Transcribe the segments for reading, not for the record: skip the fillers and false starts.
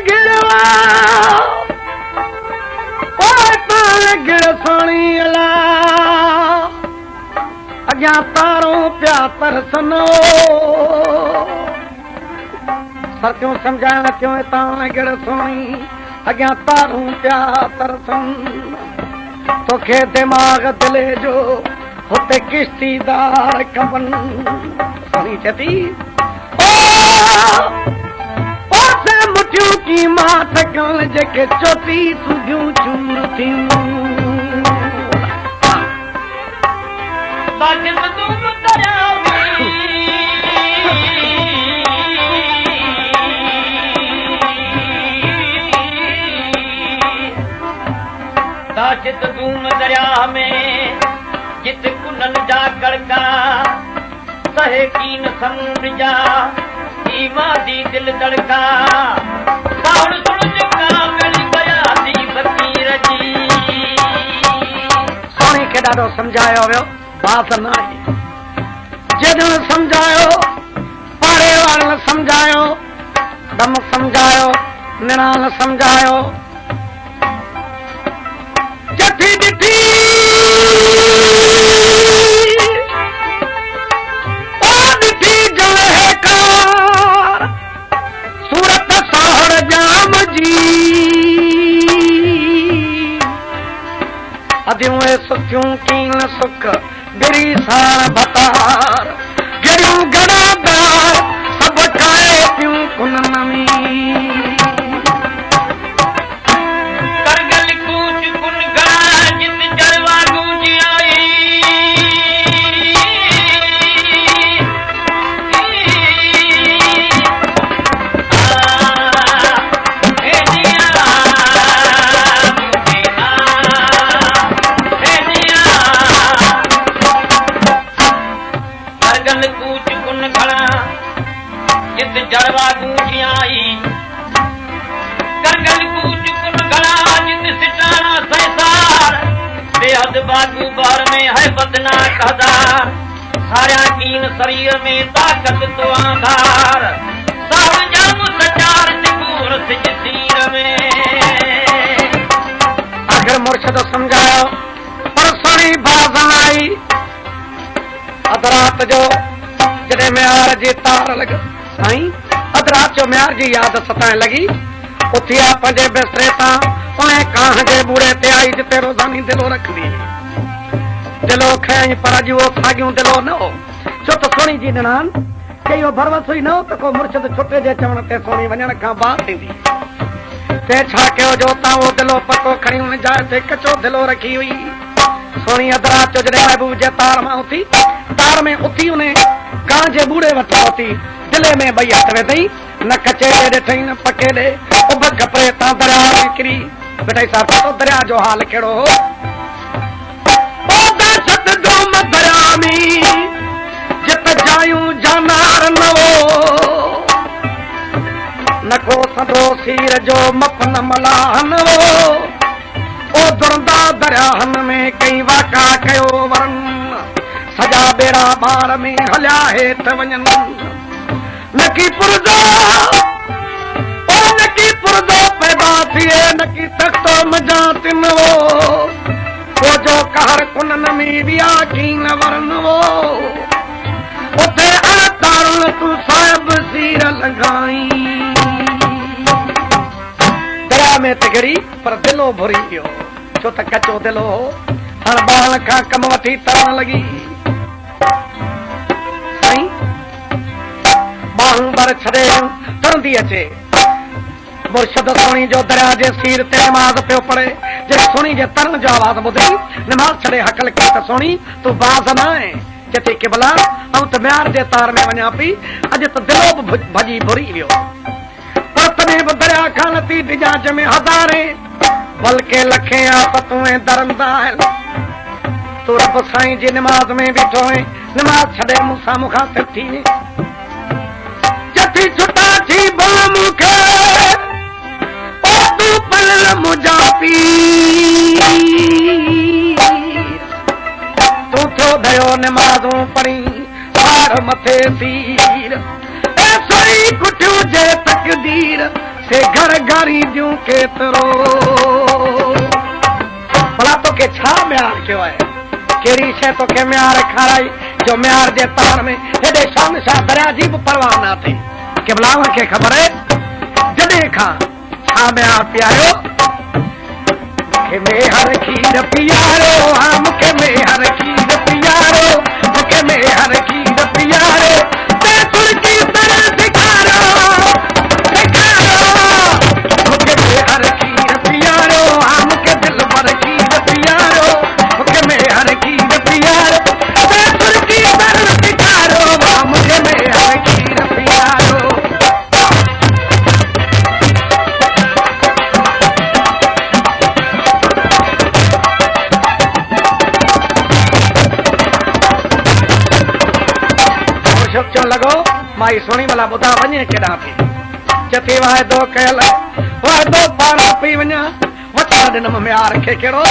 गिरवा गिर सोनी अला अॻियां तारूं पिया तरसनो सर क्यों सम्झाइण क्यों हितां गिर सोनी अॻियां तारूं पिया तरसन तोखे दिमाग़ दिले जो हुते किश्तीदार कबन सोनी चती मुठियूं की मात कल जेके चोटी सुधियूं चूर थियूं दाचित धूम दरिया में जित कुनन जा गड़का सहे कीन समुंड जा ईमा दी दिल धड़का साउंड सुन जका मिल गया दी फकीर जी सोनी खे ॾाढो सम्झायो वियो बात न आहे जॾहिं सम्झायो पाड़े वारनि सम्झायो दम सम्झायो निणान सम्झायो जठी ॾिठी सुखियूं कीन सुख गिरी साण भतार गिरियूं गड़ादार सभु ठाहे पियूं कुनन में करगल कूच कुन गड़ा जित जरवा गूंज आई जड़वा गूंज आई करगल कूच कुन गड़ा जित सिटाना संसार बेहद बागू बार में है बदना कदार सारा कीन शरीर में ताकत तो आधार सब जन्म सचार निगूर सिज तीर में आखिर मुर्शद समझायो पर सोनी बाज आई अधरात जो जॾहिं म्यार जी तार लॻ साईं अधरात जो म्यार जी याद सताइण लॻी उथिया पंहिंजे बिस्तरे तां उहे कांह जे बूढ़े ते आई जिते रोज़ानी दिलो रखंदी दिलो खयई पर अॼु उहो साॻियूं दिलो न हो छो त सोनी जी निणान के इहो भरवस हुई न हो त को मुर्शद छुटे जे चवण ते सोनी वञण खां बाद थींदी ते छा कयो जो उतां उहो दिलो पको खणी हुन जाइ ते कचो दिलो रखी हुई सोनी अधरात जो जॾहिं महबूब जे तार मां उथी तार में उथी उन कांह जे बूढ़े वटां उथी दिले में ॿई हथ विधई न कचे ॾे ॾिठई न पके ॾे उभ कपड़े तां दरिया में किरी बेटा साहब तो दरिया जो हाल कहिड़ो हो दरिया में जित जायूं जनार न हो न को सदो सीर जो मप न मलाहन हो ओ दुरंदा दरियाहन में कई वाका कयो वरन सजा बेड़ा बार में हलिया हेठ वञन नकी पुरदो पैदा थिए नकी तख्तो मजा तिन वो जो कहर कुनन में विया कीन वरन वो उते अणतारुन तू साहिब सीर लंघाई दरिया में तिगड़ी पर दिलो भुरी वियो छो त कचो दिलो हो हाणे ॿारनि खां कम वठी तरण लॻी साईं बाहूं बर छॾे तरंदी अचे मुर्शद सोनी जो दरिया जे सीर ते नमाज़ पियो पढ़े जॾहिं सोनी जे तरण जो आवाज़ ॿुधी नमाज़ छॾे हकल कई त सोनी तूं बाज़ न आहे चते किबला ऐं त म्यार जे तार में वञा पई अॼु त दिलो बि भॼी भुरी वियो पर तॾहिं बि दरिया खां नथी डिजाज में हज़ारे बल्कि लखे आफ़तूं ऐं दरंदा आहिनि तूं रब साईं जी नमाज़ में बीठो आहीं नमाज़ छॾे मूंसां मुखातिब थी जथी छुटा थी बोल मूंखे ओ तूं पलल मुंहिंजा पीर तूं थियो भयो नमाज़ूं पढ़ी सार मथे सीर ऐ सोई कुटियूं जे तकदीर ते घर गारी जूं केतिरो भला तोखे छा म्यार कयो आहे कहिड़ी शइ तोखे म्यार खाराई जो म्यार जे तार में हेॾे शान शाह दरिया जी बि परवाह न थी के भलावनि खे ख़बर आहे जॾहिं खां छा म्यार पीआरियो मूंखे मेहर खीर पीआरो हा मूंखे मेहर खीर पीआरो मूंखे मेहर खीर पीआरो ते तुड़की तरह सेखारो मूंखे मेहर खीर पीआरो हा मूंखे दिल भर खीर पीआरो मूंखे मेहर खीर पीआरो ते तुड़की तरह सेखारो हा मूंखे मेहर खीर पीआरो चो लॻो माई सुणी भला ॿुधा वञे केॾां थी चथी वाइदो कयल वाइदो पाण पई वञा वठा ॾिनमि म्यार खे कहिड़ो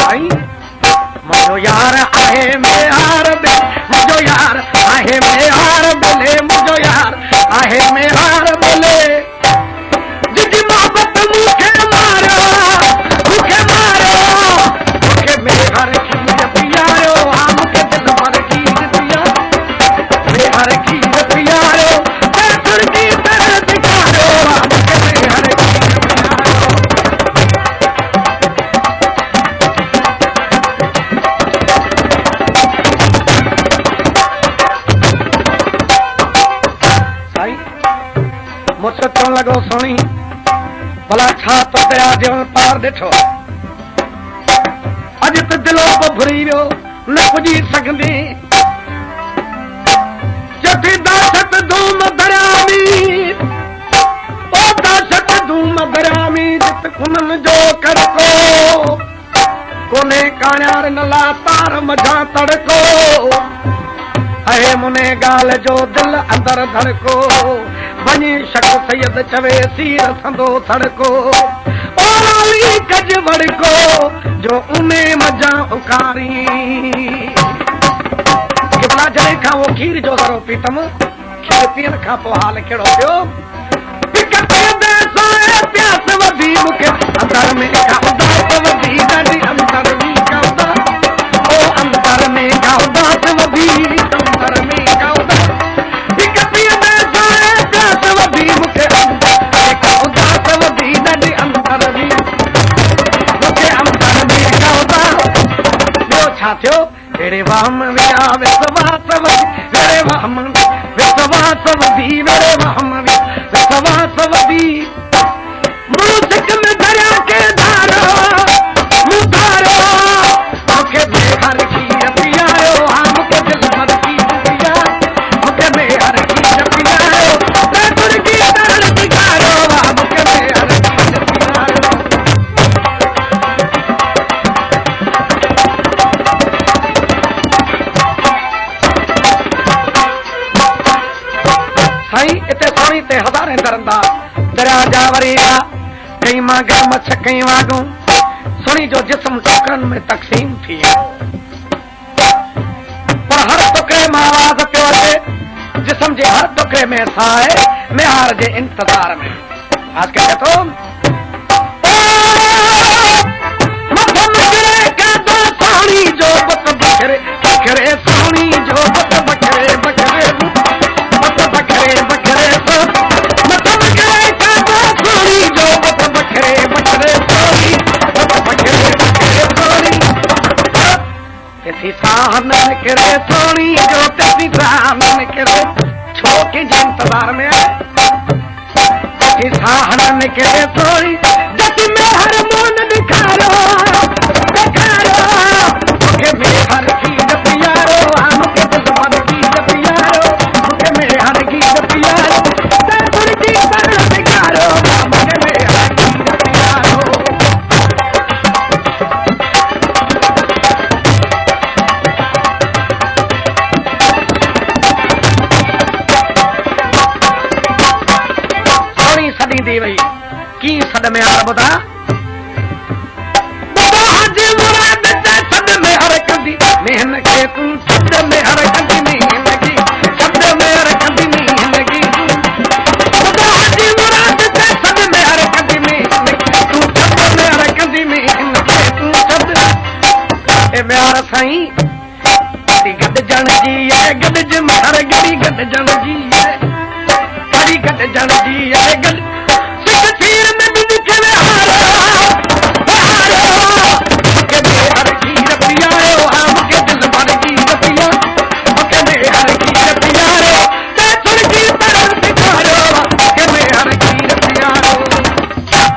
मुंहिंजो यार आहे मेहार मुंहिंजो यार आहे मेहार बोले मुंहिंजो यार आहे मेहार बोले जिजी मोहबत मूंखे मारियो मूंखे मेहर खीर पीआरो हा मूंखे दिल भर खीर पीआरो मेहर खीर पीआरो तुड़की तरह सेखारो हा मूंखे मेहर खीर पीआरो मुझसे चवण लॻो सोणी भला छा तो दया जो पार ॾिठो अॼु त दिलो भुरी वियो न पुॼी सघंदी चथी दहशत धूम दरियामी ओ दहशत धूम दरियामी जित कुननि जो कड़को कोने काण्यार नला तार मझा तड़को आहे मुने गाल जो दिल अंदर धड़को वञी शक सैयद चवे सीर संदो थड़को ओली कज वड़को जो उने मजा उकारी किबला जॾहिं खां वो खीर जो दरो पीतम खीर पीअण खां पोइ हाल कहिड़ो पियो प्यास वधी मूंखे अंदर में उदास वधी ॾाढी अंदर में ओ अंदर में उदास वधी अंदर में थियो तेरे वाम विया विश्वास वधी मेरे वाम विश्वास वधी मेरे वाम विश्वास वधी मुल्क में दरिया के धारो मुधारो मूंखे मेहर खीर पीआरो हा मूंखे दिल भर खीर पीआरो मूंखे मेहर खीर पीआरो ते तुड़की तरह सेखारो हा मूंखे मेहर खीर पीआरो इते सोणी ते हज़ारे दरंदा दरिया जा वरी कई मांगा मछ कई वागूं सोणी जो जिस्म टुकड़नि में तक़सीम थी पर हर टुकड़े में आवाज़ पियो अचे जिस्म जे हर टुकड़े में साह आहे मेहार जे इंतज़ार में आज के तो सोणी जो बुत बखरे बखरे सोणी जो बुत बखरे बखरे बखरे बखरे सोनी जो बुत बखरे बखरे सोनी बुत बखरे बखरे सोनी तेसी साह न निकिरे सोनी जो तेसी साह न निकिरे छो के जे इंतजार में तेसी साह न निकिरे सोनी जति में हर मोन दिखारो मूंखे मेहर खीर पीआरो मूंखे दिल भर खीर पीआरो मूंखे मेहर खीर पीआरो ते तुड़की तरह सेखारो मूंखे मेहर खीर पीआरो म्यार ॿुधा जी मुराद ते सद में हर कंदी मेहन खे तूं सद में हर कंदी मेहन खे सद में हर कंदी मेहन खे जी मुराद ते सद में हर कंदी मेहन खे तूं सद में हर कंदी मेहन खे तूं सद ए म्यार साईं गॾजण जी आहे गॾज में हर घड़ी गॾजण जी आहे घड़ी गॾजण जी आहे गॾ